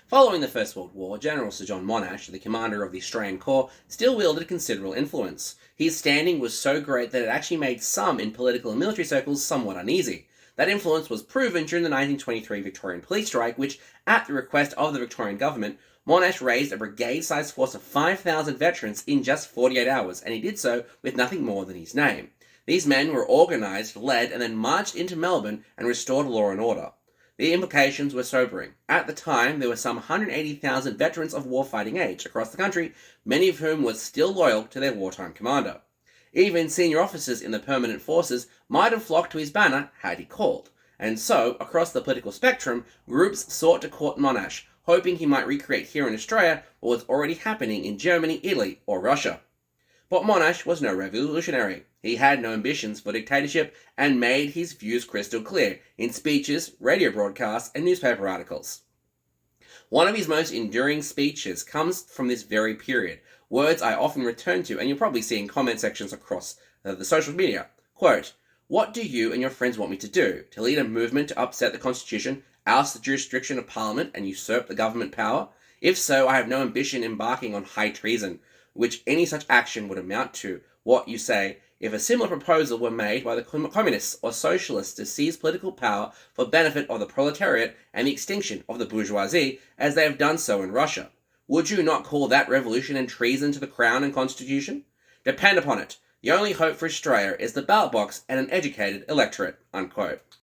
Following the First World War, General Sir John Monash, the commander of the Australian Corps, still wielded considerable influence. His standing was so great that it actually made some in political and military circles somewhat uneasy. That influence was proven during the 1923 Victorian police strike, which, at the request of the Victorian government, Monash raised a brigade-sized force of 5,000 veterans in just 48 hours, and he did so with nothing more than his name. These men were organised, led, and then marched into Melbourne and restored law and order. The implications were sobering. At the time, there were some 180,000 veterans of warfighting age across the country, many of whom were still loyal to their wartime commander. Even senior officers in the permanent forces might have flocked to his banner had he called. And so, across the political spectrum, groups sought to court Monash, hoping he might recreate here in Australia what was already happening in Germany, Italy, or Russia. But Monash was no revolutionary. He had no ambitions for dictatorship and made his views crystal clear in speeches, radio broadcasts, and newspaper articles. One of his most enduring speeches comes from this very period, words I often return to, and you'll probably see in comment sections across the social media. Quote, "What do you and your friends want me to do? To lead a movement to upset the Constitution, oust the jurisdiction of Parliament, and usurp the government power? If so, I have no ambition embarking on high treason, which any such action would amount to. What you say, if a similar proposal were made by the communists or socialists to seize political power for benefit of the proletariat and the extinction of the bourgeoisie, as they have done so in Russia, would you not call that revolution and treason to the Crown and Constitution? Depend upon it, the only hope for Australia is the ballot box and an educated electorate." Unquote.